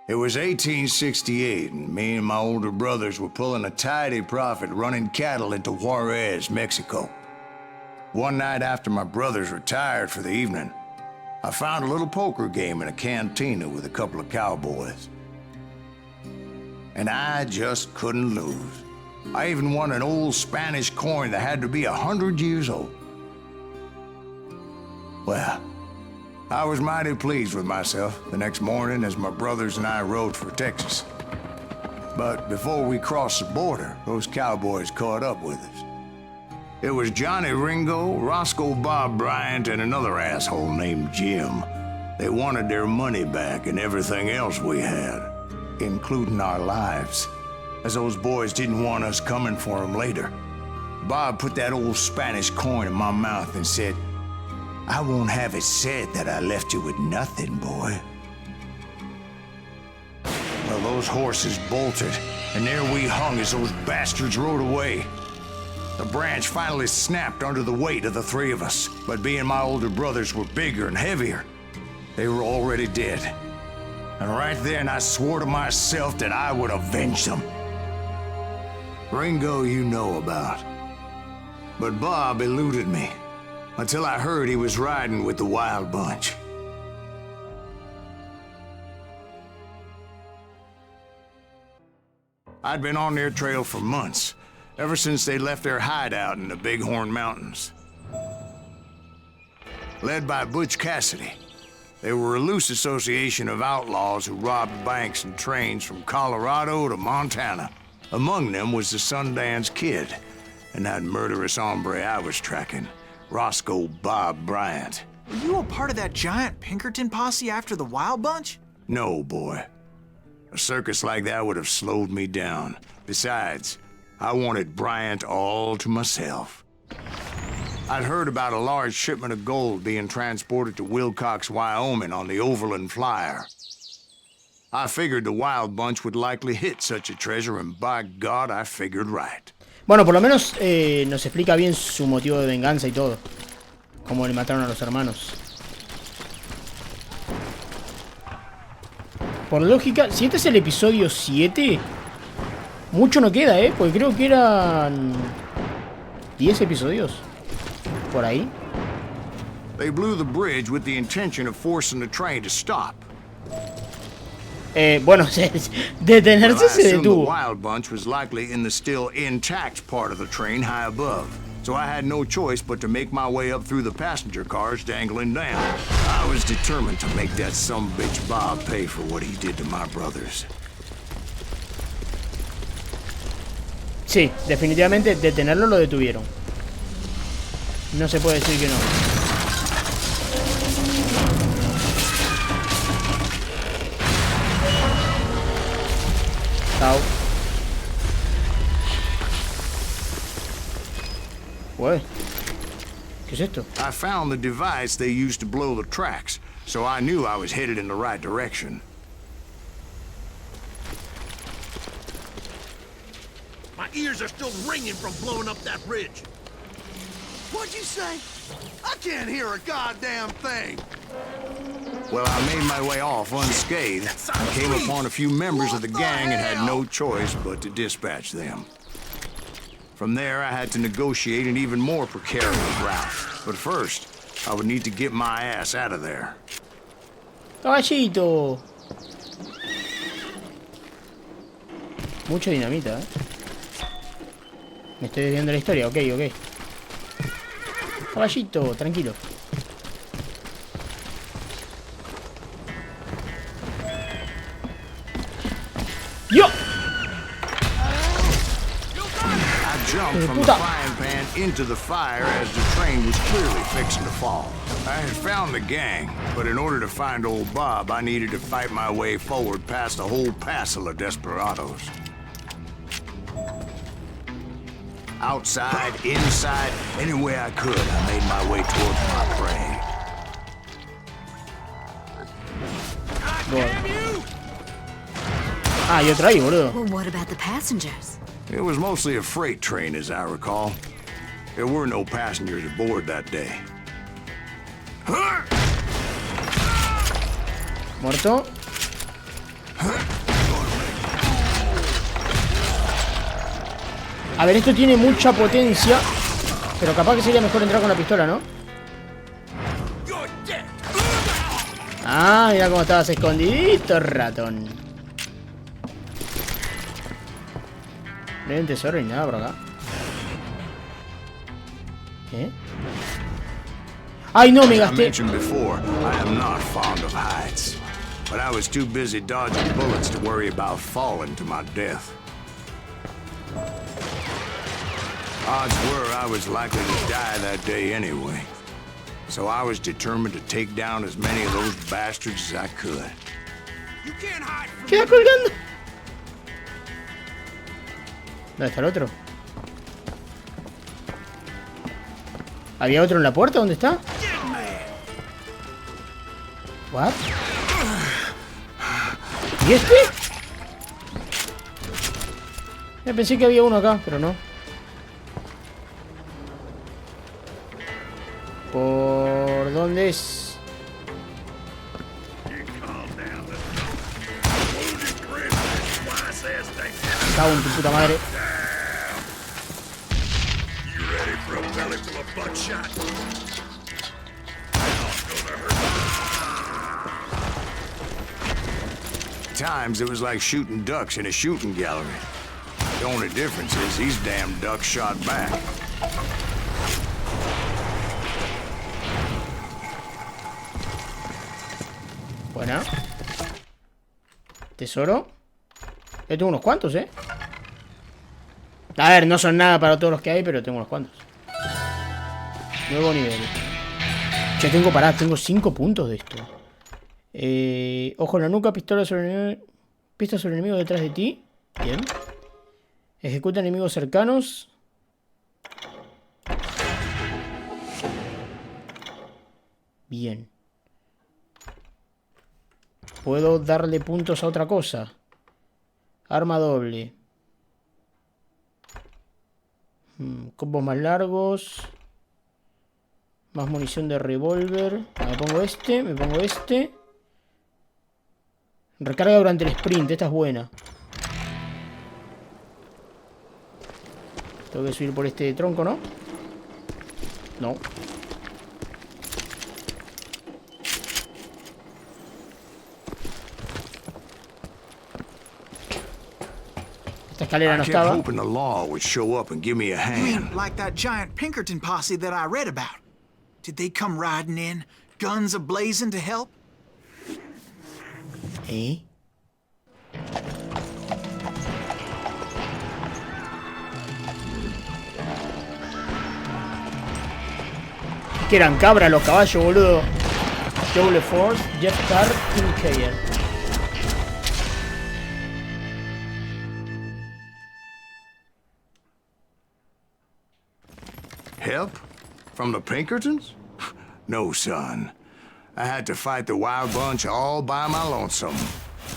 It was 1868, and me and my older brothers were pulling a tidy profit running cattle into Juarez, Mexico. One night after my brothers retired for the evening, I found a little poker game in a cantina with a couple of cowboys. And I just couldn't lose. I even won an old Spanish coin that had to be 100 years old. Well, I was mighty pleased with myself the next morning as my brothers and I rode for Texas. But before we crossed the border, those cowboys caught up with us. It was Johnny Ringo, Roscoe Bob Bryant, and another asshole named Jim. They wanted their money back and everything else we had, including our lives, as those boys didn't want us coming for them later. Bob put that old Spanish coin in my mouth and said, "I won't have it said that I left you with nothing, boy." Well, those horses bolted, and there we hung as those bastards rode away. The branch finally snapped under the weight of the three of us, but being my older brothers were bigger and heavier, they were already dead. And right then I swore to myself that I would avenge them. Ringo you know about. But Bob eluded me, until I heard he was riding with the Wild Bunch. I'd been on their trail for months, ever since they left their hideout in the Bighorn Mountains. Led by Butch Cassidy, they were a loose association of outlaws who robbed banks and trains from Colorado to Montana. Among them was the Sundance Kid, and that murderous hombre I was tracking, Roscoe Bob Bryant. Were you a part of that giant Pinkerton posse after the Wild Bunch? No, boy. A circus like that would have slowed me down. Besides, I wanted Bryant all to myself. I'd heard about a large shipment of gold being transported to Wilcox, Wyoming on the Overland Flyer. I figured the Wild Bunch would likely hit such a treasure, and by God, I figured right. Bueno, por lo menos nos explica bien su motivo de venganza y todo. Cómo le mataron a los hermanos. Por lógica, si este es el episodio 7, mucho no queda, porque creo que eran 10 episodios. Por ahí. They blew the bridge with the intention of forcing the train to stop. Bueno, detenerse se The detuvo. Wild Bunch was likely in the still intact part of the train high above, so I had no choice but to make my way up through the passenger cars dangling down. I was determined to make that sumbitch Bob pay for what he did to my brothers. Sí, definitivamente detenerlo lo detuvieron. No se puede decir que no. Chao. Ué. ¿Qué es esto? I found the device they used to blow the tracks, so I knew I was headed in the right direction. My ears are still ringing from blowing up that bridge. What'd you say? I can't hear a goddamn thing. Well, I made my way off unscathed and came upon a few members of the gang and had no choice but to dispatch them. From there, I had to negotiate an even more precarious route. But first, I would need to get my ass out of there. Caballito. Mucha dinamita, Me estoy desviando la historia, ok. Caballito, tranquilo. ¡Yo! I jumped from the frying pan into the fire as the train was clearly fixing to fall. I had found the gang, but in order to find old Bob, I needed to fight my way forward past a whole passel of desperados. Outside, inside, any way I could, I made my way towards my prey. Ah, y otra ahí, boludo. Well, what about the passengers? It was mostly a freight train, as I recall. There were no passengers aboard that day. Muerto. A ver, esto tiene mucha potencia, pero capaz que sería mejor entrar con la pistola, ¿no? Ah, mira cómo estabas escondidito, ratón. No hay un tesoro ni nada por acá. ¿Qué? ¡Ay, no! Me As I gasté. mentioned before, I am not fond of heights. But I was too busy dodging bullets to worry about falling to my death. Odds were I was likely to die that day anyway. So I was determined to take down as many of those bastards as I could. You can't hide from Queda colgando. ¿Dónde está el otro? ¿Había otro en la puerta? ¿Dónde está? ¿What? ¿Y este? Ya pensé que había uno acá, pero no. ¿Por dónde es? Cago en tu puta madre. At times, it was like shooting ducks in a shooting gallery. The only difference is these damn ducks shot back. Buena. Tesoro. Yo tengo unos cuantos, ¿eh? A ver, no son nada para todos los que hay, pero tengo unos cuantos. Nuevo nivel. Ya tengo, pará, tengo 5 puntos de esto. Ojo en la nuca, pistola sobre pista sobre enemigos detrás de ti. Bien. Ejecuta enemigos cercanos. Bien. Puedo darle puntos a otra cosa. Arma doble. Combos más largos. Más munición de revólver. Me pongo este, me pongo este. Recarga durante el sprint, esta es buena. Tengo que subir por este tronco, ¿no? No. Esta escalera no I kept estaba. hoping the law would show up and give me a You mean hand. like that giant Pinkerton posse that I read about? Did they come riding in, guns a-blazing to help? ¿Eh? Que eran cabras los caballos, boludo. Double Force, Jet Car, King. Help? From the Pinkertons? No, son. I had to fight the wild bunch all by my lonesome,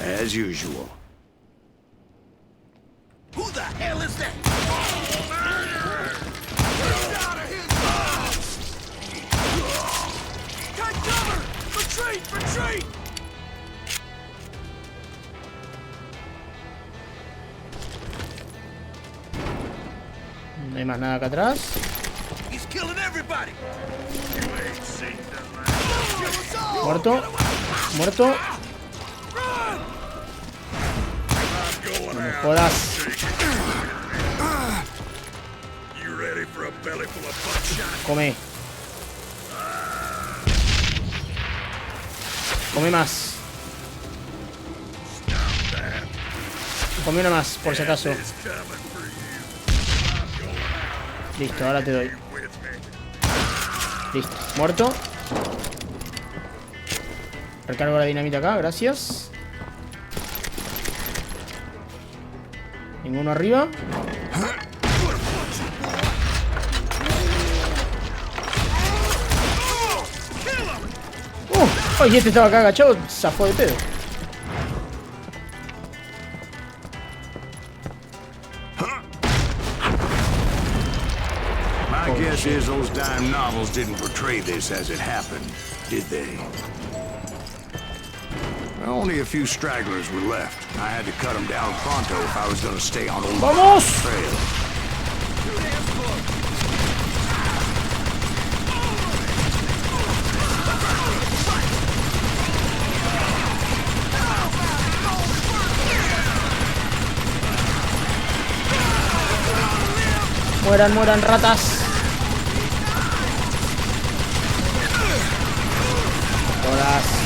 as usual. Who the hell is that? Get out of here! Take cover! Retreat! Retreat! No hay más nada acá atrás. He's killing everybody! Muerto. Muerto. No me jodas. Come. Come más. Come una más, por si acaso. Listo, ahora te doy. Listo, muerto. Recargo la dinamita acá, gracias. Ninguno arriba. Oye, este estaba acá agachado, zafó de pedo. My guess is those dime novels didn't portray this as it happened, did they? Only a few stragglers were left. I had to cut them down pronto if I was going to stay on Old ¡Vamos! Trail. Mueran, mueran, ratas. Todas.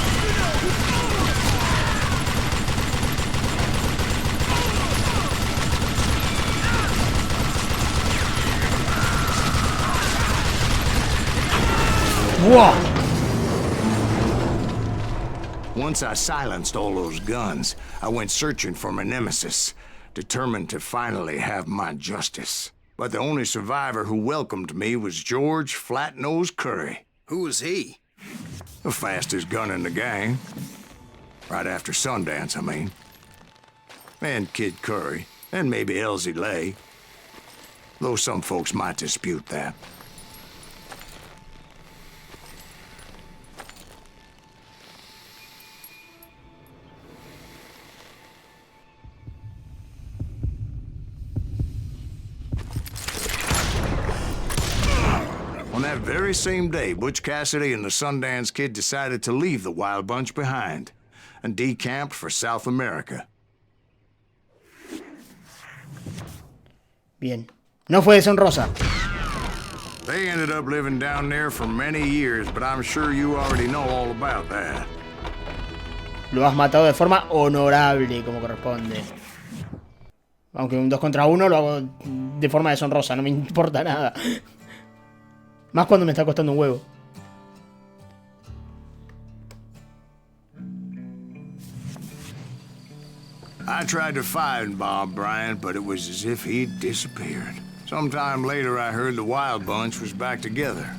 ¡Buah! Once I silenced all those guns, I went searching for my nemesis, determined to finally have my justice. But the only survivor who welcomed me was George Flat-Nosed Curry. Who was he? The fastest gun in the gang. Right after Sundance, I mean. And Kid Curry, and maybe Elsie Lay. Though some folks might dispute that. On that very same day, Butch Cassidy and the Sundance Kid decided to leave the Wild Bunch behind and decamped for South America. Bien. No fue deshonrosa. They ended up living down there for many years, but I'm sure you already know all about that. Lo has matado de forma honorable, como corresponde. Aunque un 2 contra 1 lo hago de forma deshonrosa, no me importa nada. Más cuando me está costando un huevo. I tried to find Bob Bryant, but it was as if he'd disappeared. Sometime later, I heard the Wild Bunch was back together.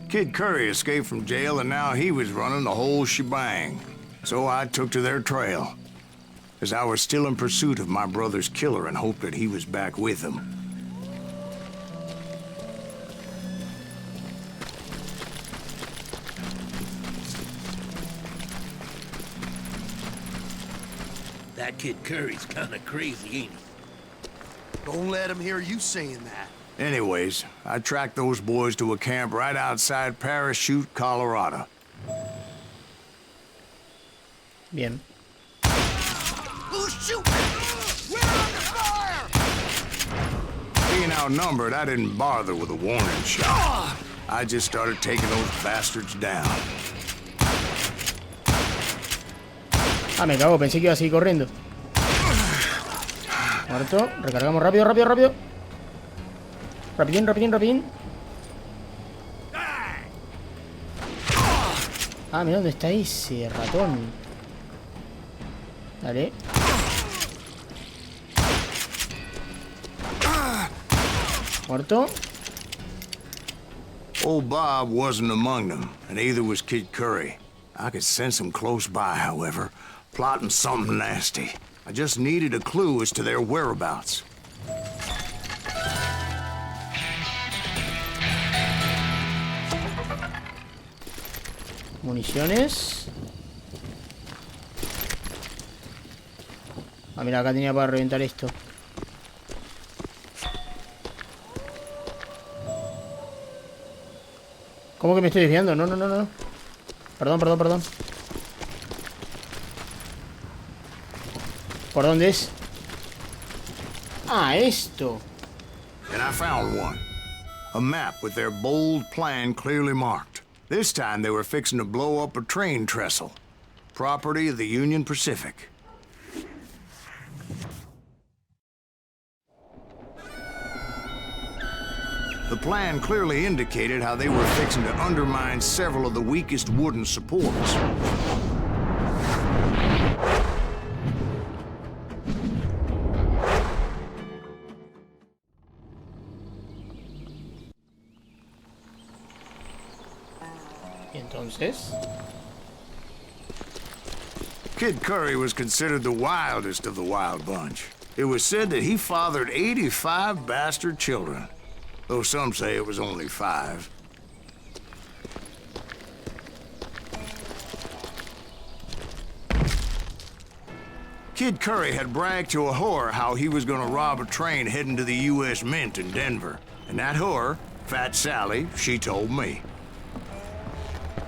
Kid Curry escaped from jail, and now he was running the whole shebang. So I took to their trail, as I was still in pursuit of my brother's killer and hoped that he was back with him. That Kid Curry's kinda crazy, ain't he? Don't let him hear you saying that. Anyways, I tracked those boys to a camp right outside Parachute, Colorado. Bien. Who's shooting? We're under fire! Being outnumbered, I didn't bother with a warning shot. I just started taking those bastards down. Ah, me cago, pensé que iba a seguir corriendo. Muerto, recargamos rápido, rápido, rápido. Rapidín, rapidín, rapidín. Ah, mira dónde está ese ratón. Dale. Muerto. Old Bob wasn't among them, and neither was Kid Curry. I could sense him close by, however, plotting something nasty. I just needed a clue as to their whereabouts. Municiones. Ah, mira, acá tenía para reventar esto. ¿Cómo que me estoy desviando? No, no, no, no. Perdón, perdón, perdón. ¿Por dónde es? Ah, esto. And I found one. A map with their bold plan clearly marked. This time they were fixing to blow up a train trestle. Property of the Union Pacific. The plan clearly indicated how they were fixing to undermine several of the weakest wooden supports. ¿Y entonces? Kid Curry was considered the wildest of the Wild Bunch. It was said that he fathered 85 bastard children, though some say it was only 5. Kid Curry had bragged to a whore how he was gonna rob a train heading to the U.S. Mint in Denver. And that whore, Fat Sally, she told me.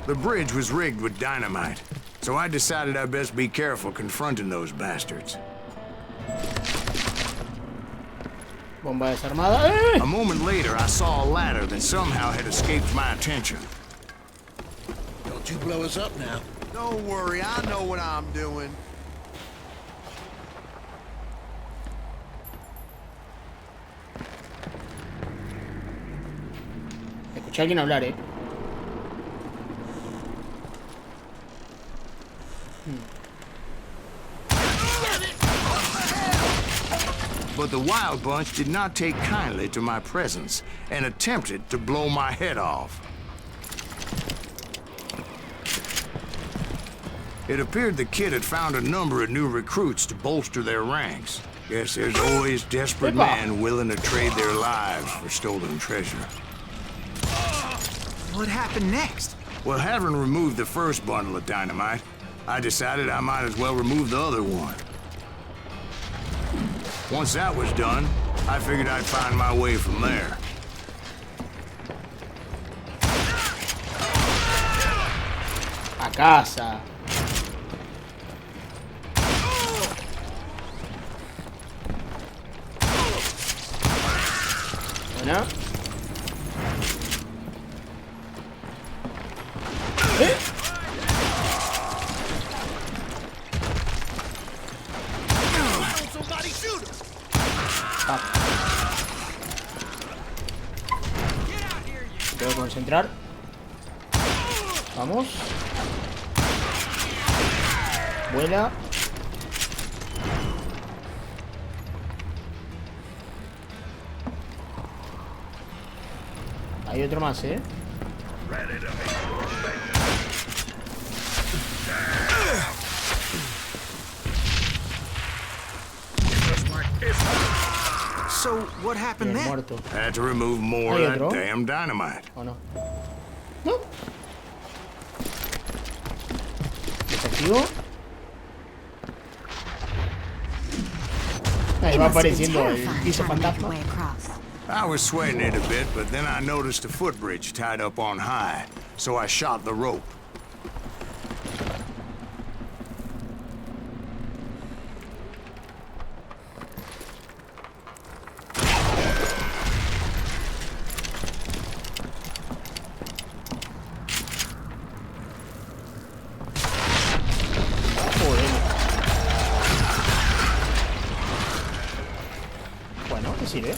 The bridge was rigged with dynamite, so I decided I'd best be careful confronting those bastards. Bomba desarmada. ¡Eh! A moment later, I saw a ladder that somehow had escaped my attention. Don't you blow us up now. Don't worry, I know what I'm doing. Escuché a alguien hablar, But the Wild Bunch did not take kindly to my presence and attempted to blow my head off. It appeared the kid had found a number of new recruits to bolster their ranks. Guess there's always desperate men willing to trade their lives for stolen treasure. What happened next? Well, having removed the first bundle of dynamite, I decided I might as well remove the other one. Once that was done, I figured I'd find my way from there. A casa. Buena. Somebody shoot him. Tengo que concentrar. Vamos. Vuela. Hay otro más, So, what happened Bien, then? muerto. I had to remove more ¿Hay of that otro? damn dynamite. ¿O no? No. Desactivo. Ahí It va must have been apareciendo el terrifying piso trying to make your fantasma. way across. I was sweating it a bit, but then I noticed a footbridge tied up on high, so I shot the rope. Bueno, ¿qué sirve?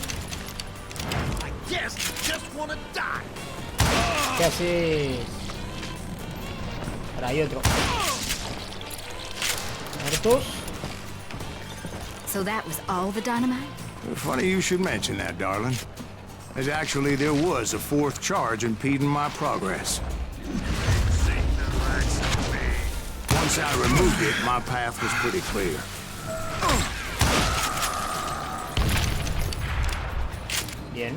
I guess you just wanna die. ¿Qué haces? Ahora hay otro. Muertos. So that was all the dynamite? Funny you should mention that, darling. As actually, there was a fourth charge impeding my progress. Once I removed it, my path was pretty clear. Bien.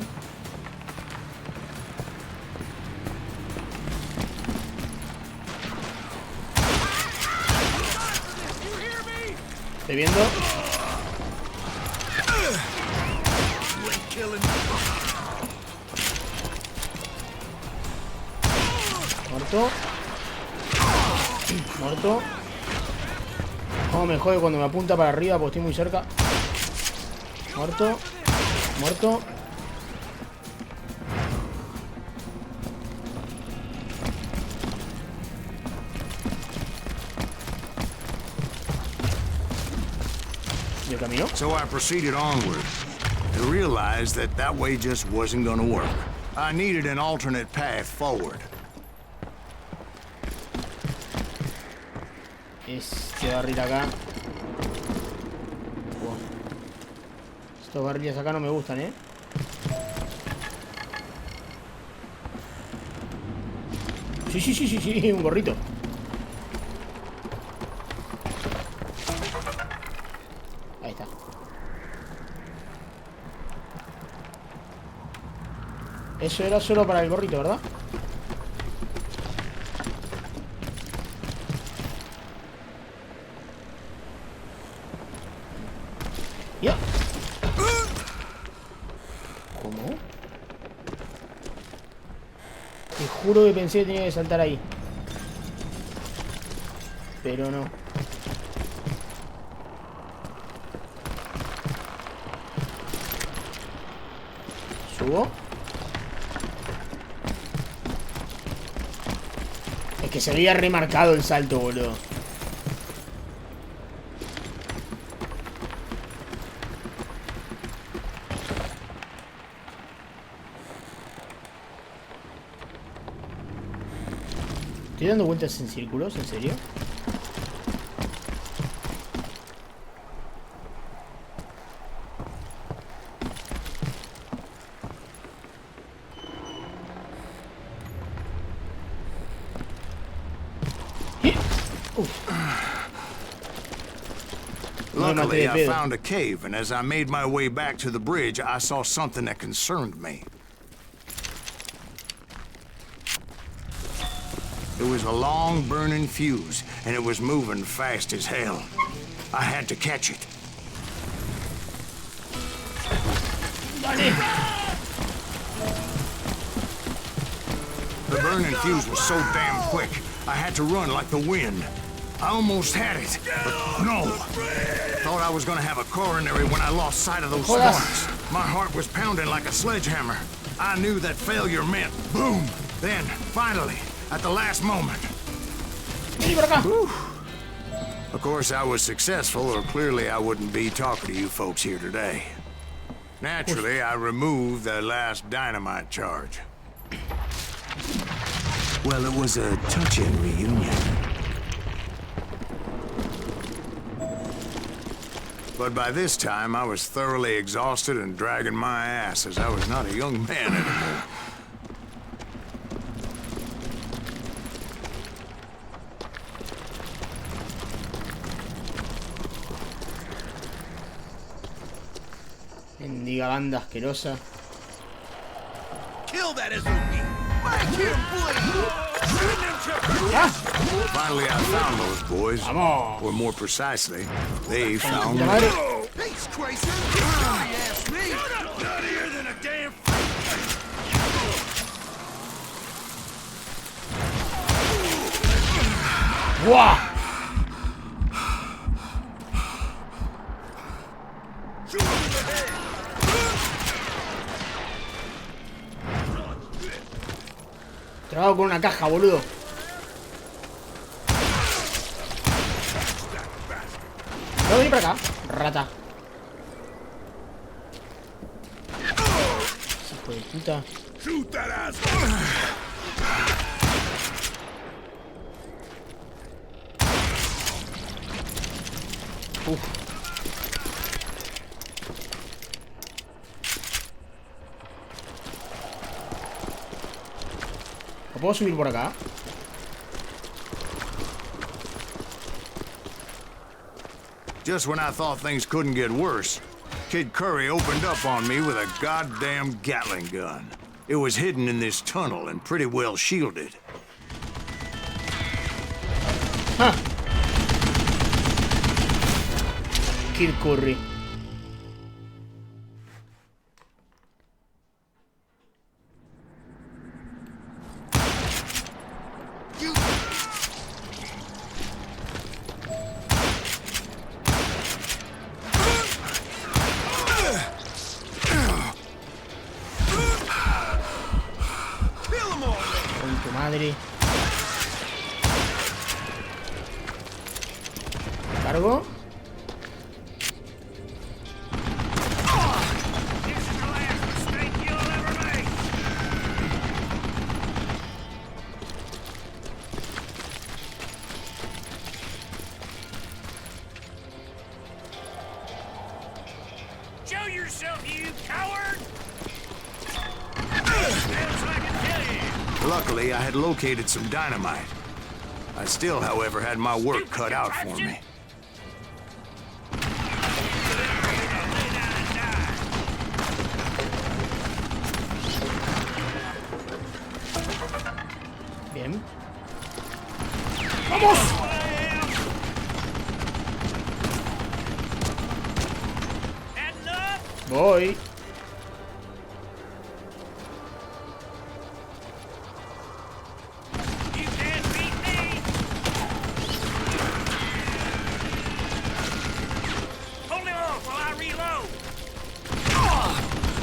Estoy viendo. Muerto. Muerto. Cómo me jode cuando me apunta para arriba porque estoy muy cerca. Muerto. Muerto. ¿Y el camino? So I proceeded onward and realized that that way just wasn't gonna work. I needed an alternate path forward. Este barril acá. Wow. Estos barriles acá no me gustan, Sí, un gorrito. Ahí está. Eso era solo para el gorrito, ¿verdad? juro que pensé que tenía que saltar ahí. Pero no. Subo. Es que se había remarcado el salto, boludo. ¿Estoy dando vueltas en círculos? ¿En serio? Luckily, I found a cave, and as I made my way back to the bridge, I saw something that concerned me. It was a long burning fuse, and it was moving fast as hell. I had to catch it. The burning fuse was so damn quick, I had to run like the wind. I almost had it, but no. Thought I was gonna have a coronary when I lost sight of those sparks. My heart was pounding like a sledgehammer. I knew that failure meant boom. Then, finally, at the last moment. Whew. Of course, I was successful, or clearly I wouldn't be talking to you folks here today. Naturally, I removed the last dynamite charge. Well, it was a touching reunion. But by this time, I was thoroughly exhausted and dragging my ass, as I was not a young man anymore. Mendiga banda asquerosa. Kill that SOB! Make him bleed! Finally, I found those boys. Vamos. Or more precisely, they found me. He's crazy! He asked me! Nuttier than a damn... ¡Buah! Trabajo con una caja, boludo. Voy a venir para acá, rata. Hijo de puta. Uf. ¿Lo puedo subir por acá? Just when I thought things couldn't get worse, Kid Curry opened up on me with a goddamn Gatling gun. It was hidden in this tunnel and pretty well shielded. Huh. Kid Curry. Madre. Cargo. Show yourself, you coward! Luckily, I had located some dynamite. I still, however, had my work cut out for me. Bien. ¡Vamos! Voy.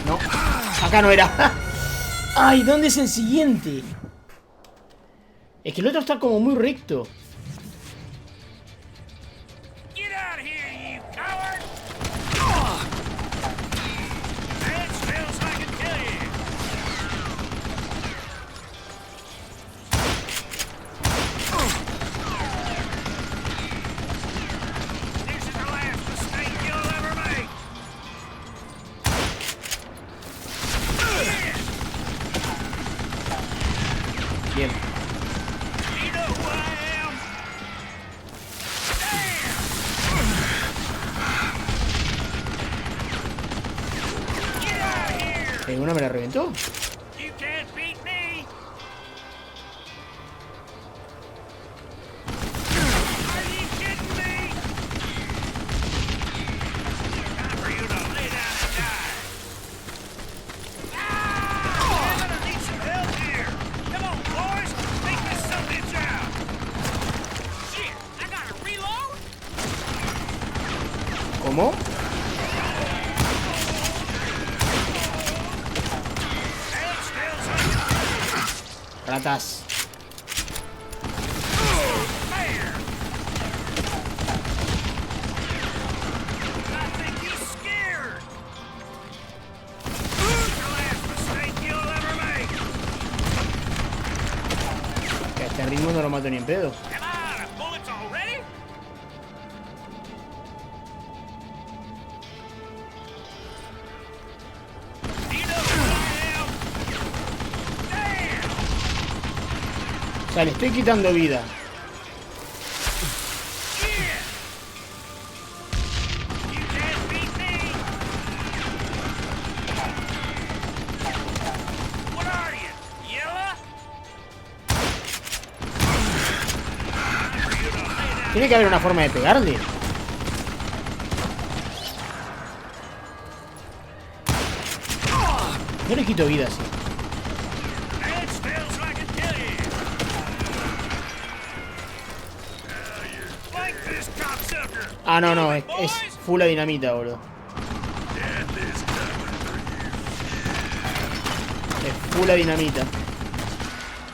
No, acá no era. Ay, ¿dónde es el siguiente? Es que el otro está como muy recto. Get out here, you coward! That feels like I kill you. This is the last mistake you'll ever make. Bien. You know who I am? Damn! Get out of here! Una me la reventó. You can't beat me! Are you kidding me? Time for you to lay down and die. Ah! I'm gonna need some help here. Come on, boys, take this subbitch out. Shit, I gotta reload? ¿Cómo? That smells like Ratas. fire. I think he's scared. The last mistake you'll ever make. Que a este ritmo no lo mato ni en pedo. Am I out of bullets already? Do you know who I am? Damn! O sea, le estoy quitando vida. Yeah! You can't beat me! What are you? Yellow? Time for you to lay down. Tiene que haber una forma de pegarle. No le quito vida así. That smells like a kill you. Like this cocksucker. Ah, no, no, es full a dinamita, boludo. Es full a dinamita.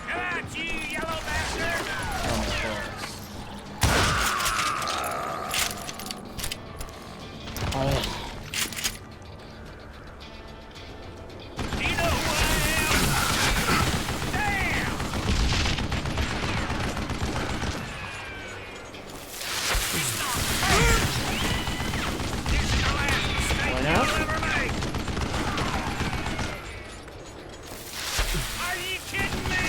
Come out, you yellow bastard. No me jodas. A ver. Do you know who I am? Damn! He's not fair. This is the last mistake Buena. you'll ever make. Are you kidding me?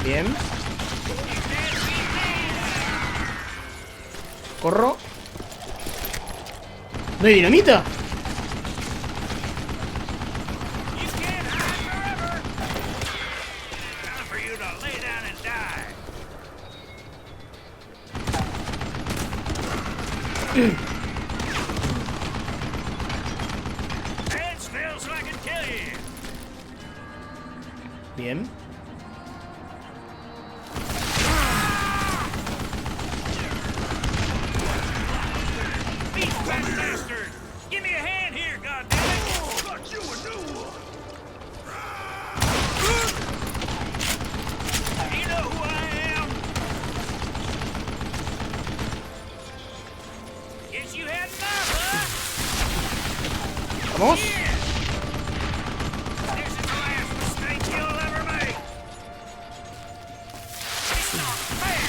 Bien. You can't beat me. Corro. ¿No hay dinamita? You can't hide forever. Time for you to lay down and die. That smells like a kill you. Bien. Beat that bastard. Give me a hand here, goddammit. Got you a new one. Do you know who I am? Guess you had enough, huh? Vamos. Yeah. This is the last mistake you'll ever make. It's not fair.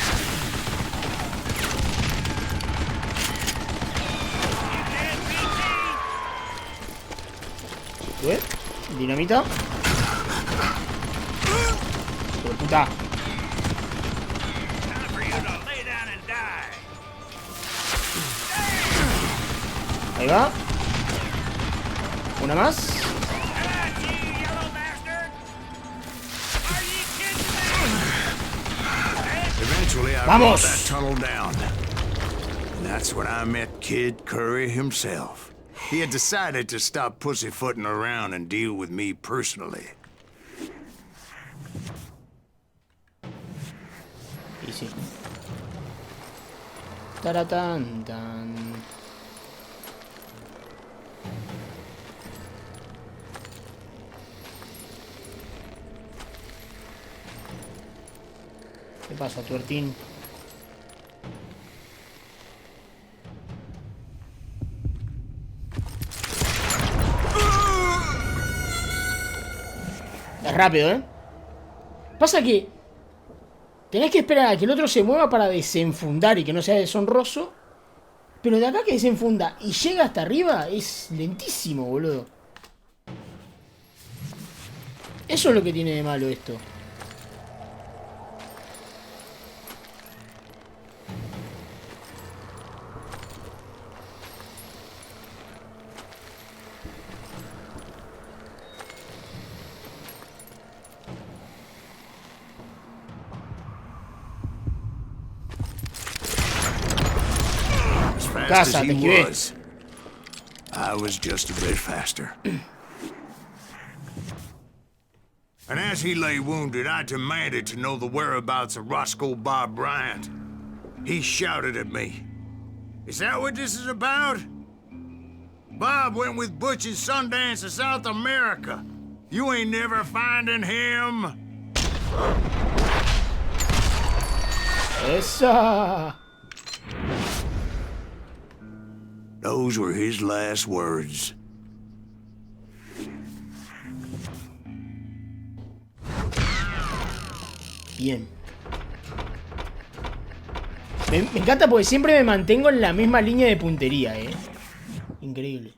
You can't beat me. ¿Qué? Dinamita. Pero puta. Time for you to lay down and die. Ahí va. Una más. Come out, you yellow bastard. Are you kidding me? Eventually, I Vamos. brought that tunnel down. And that's when I met Kid Curry himself. He had decided to stop pussyfooting around and deal with me personally. Y sí. Taratán, tan. ¿Qué pasa, tuertín? Es rápido, ¿eh? Pasa que tenés que esperar a que el otro se mueva para desenfundar y que no sea deshonroso. Pero de acá que desenfunda y llega hasta arriba es lentísimo, boludo. Eso es lo que tiene de malo esto. Fast as he was, I was just a bit faster. And as he lay wounded, I demanded to know the whereabouts of Roscoe Bob Bryant. He shouted at me. Is that what this is about? Bob went with Butch and Sundance to South America. You ain't never finding him. Esa. Those were his last words. Bien. Me encanta porque siempre me mantengo en la misma línea de puntería, Increíble.